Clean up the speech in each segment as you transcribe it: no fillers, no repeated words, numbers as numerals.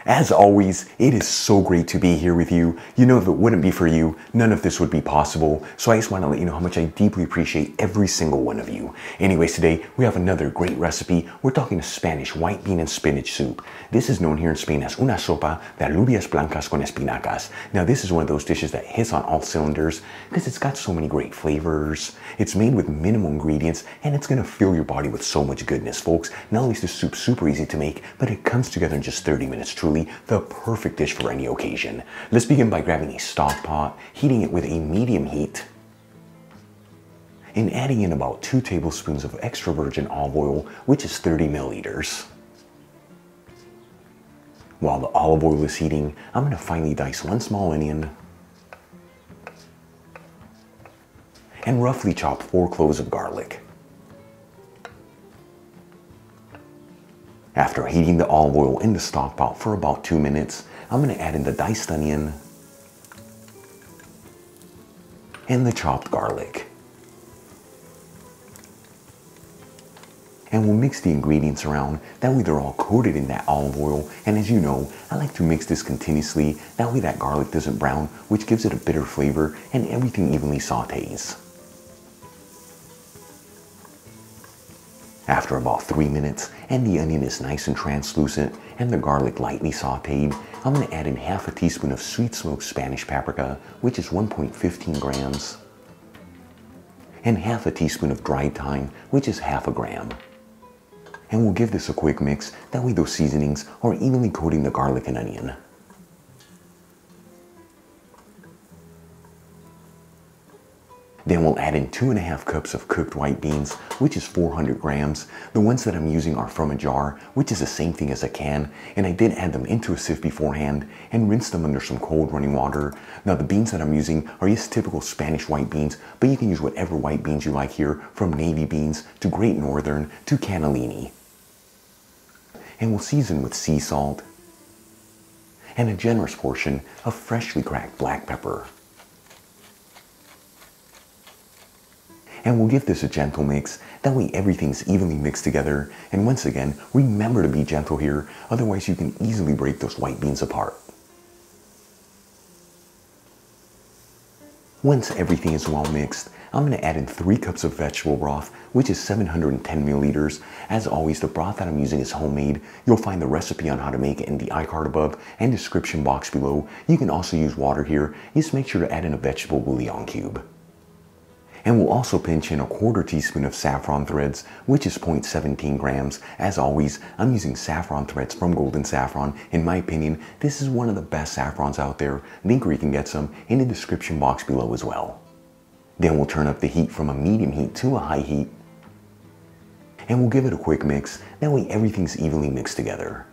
As always, it is so great to be here with you. You know, if it wouldn't be for you, none of this would be possible. So I just want to let you know how much I deeply appreciate every single one of you. Anyways, today we have another great recipe. We're talking a Spanish white bean and spinach soup. This is known here in Spain as una sopa de alubias blancas con espinacas. Now, this is one of those dishes that hits on all cylinders because it's got so many great flavors. It's made with minimal ingredients and it's going to fill your body with so much goodness, folks. Not only is this soup super easy to make, but it comes together in just 30 minutes. Truly the perfect dish for any occasion. Let's begin by grabbing a stock pot, heating it with a medium heat, and adding in about 2 tablespoons of extra virgin olive oil, which is 30 milliliters. While the olive oil is heating, I'm going to finely dice 1 small onion and roughly chop 4 cloves of garlic. After heating the olive oil in the stock pot for about 2 minutes, I'm going to add in the diced onion and the chopped garlic. And we'll mix the ingredients around, that way they're all coated in that olive oil. And as you know, I like to mix this continuously, that way that garlic doesn't brown, which gives it a bitter flavor, and everything evenly sautés. After about 3 minutes, and the onion is nice and translucent, and the garlic lightly sauteed, I'm going to add in half a teaspoon of sweet smoked Spanish paprika, which is 1.15 grams, and half a teaspoon of dried thyme, which is half a gram. And we'll give this a quick mix, that way those seasonings are evenly coating the garlic and onion. Then we'll add in 2½ cups of cooked white beans, which is 400 grams. The ones that I'm using are from a jar, which is the same thing as a can, and I did add them into a sieve beforehand and rinse them under some cold running water. Now, the beans that I'm using are just typical Spanish white beans, but you can use whatever white beans you like here, from navy beans to Great Northern to cannellini. And we'll season with sea salt and a generous portion of freshly cracked black pepper. And we'll give this a gentle mix, that way everything's evenly mixed together. And once again, remember to be gentle here, otherwise you can easily break those white beans apart. Once everything is well mixed, I'm going to add in 3 cups of vegetable broth, which is 710 milliliters. As always, the broth that I'm using is homemade. You'll find the recipe on how to make it in the iCard above and description box below. You can also use water here. Just make sure to add in a vegetable bouillon cube. And we'll also pinch in a 1/4 teaspoon of saffron threads, which is 0.17 grams. As always, I'm using saffron threads from Golden Saffron. In my opinion, this is one of the best saffrons out there. Link where you can get some in the description box below as well. Then we'll turn up the heat from a medium heat to a high heat. And we'll give it a quick mix, that way everything's evenly mixed together.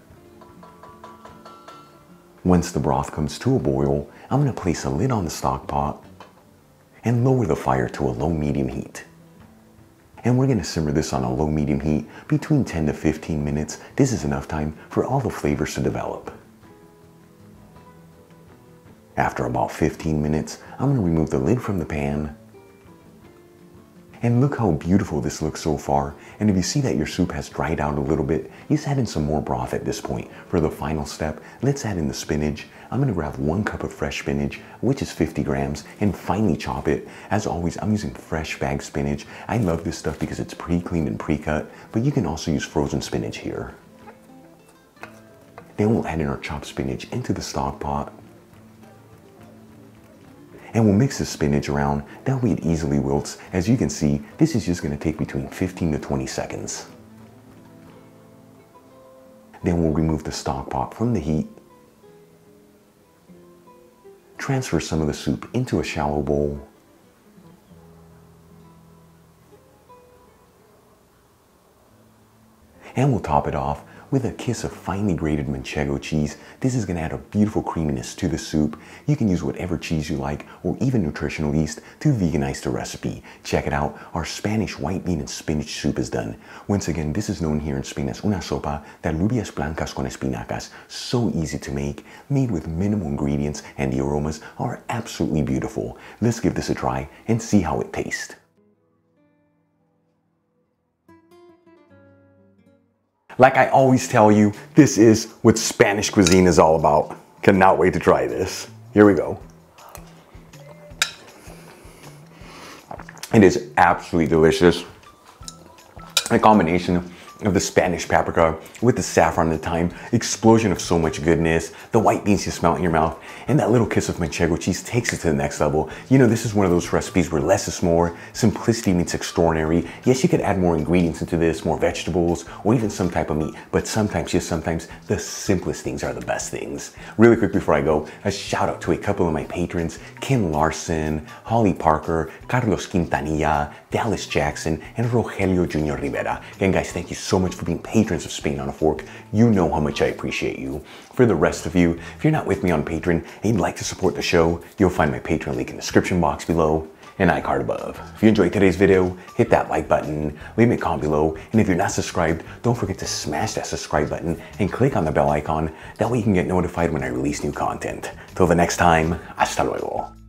Once the broth comes to a boil, I'm going to place a lid on the stock pot and lower the fire to a low-medium heat. And we're going to simmer this on a low-medium heat between 10 to 15 minutes. This is enough time for all the flavors to develop. After about 15 minutes, I'm going to remove the lid from the pan. And look how beautiful this looks so far. And if you see that your soup has dried out a little bit, just add in some more broth at this point. For the final step, let's add in the spinach. I'm going to grab 1 cup of fresh spinach, which is 50 grams, and finely chop it. As always, I'm using fresh bagged spinach. I love this stuff because it's pre-cleaned and pre-cut, but you can also use frozen spinach here. Then we'll add in our chopped spinach into the stock pot. And we'll mix the spinach around, that way it easily wilts. As you can see, this is just going to take between 15 to 20 seconds. Then we'll remove the stock pot from the heat. Transfer some of the soup into a shallow bowl. And we'll top it off with a kiss of finely grated manchego cheese. This is going to add a beautiful creaminess to the soup. You can use whatever cheese you like, or even nutritional yeast, to veganize the recipe. Check it out, our Spanish white bean and spinach soup is done. Once again, this is known here in Spain as una sopa de alubias blancas con espinacas. So easy to make, made with minimal ingredients, and the aromas are absolutely beautiful. Let's give this a try and see how it tastes. Like I always tell you, this is what Spanish cuisine is all about. Cannot wait to try this. Here we go. It is absolutely delicious. A combination of the Spanish paprika with the saffron at the time, explosion of so much goodness, the white beans you smell in your mouth, and that little kiss of manchego cheese takes it to the next level. You know, this is one of those recipes where less is more, simplicity meets extraordinary. Yes, you could add more ingredients into this, more vegetables, or even some type of meat, but sometimes, just sometimes, the simplest things are the best things. Really quick before I go, a shout out to a couple of my patrons, Kim Larson, Holly Parker, Carlos Quintanilla, Dallas Jackson, and Rogelio Jr. Rivera. Again, guys, thank you so much for being patrons of Spain on a Fork. You know how much I appreciate you. For the rest of you, if you're not with me on Patreon and you'd like to support the show, you'll find my Patreon link in the description box below and iCard above. If you enjoyed today's video, hit that like button, leave me a comment below, and if you're not subscribed, don't forget to smash that subscribe button and click on the bell icon. That way you can get notified when I release new content. Till the next time, hasta luego.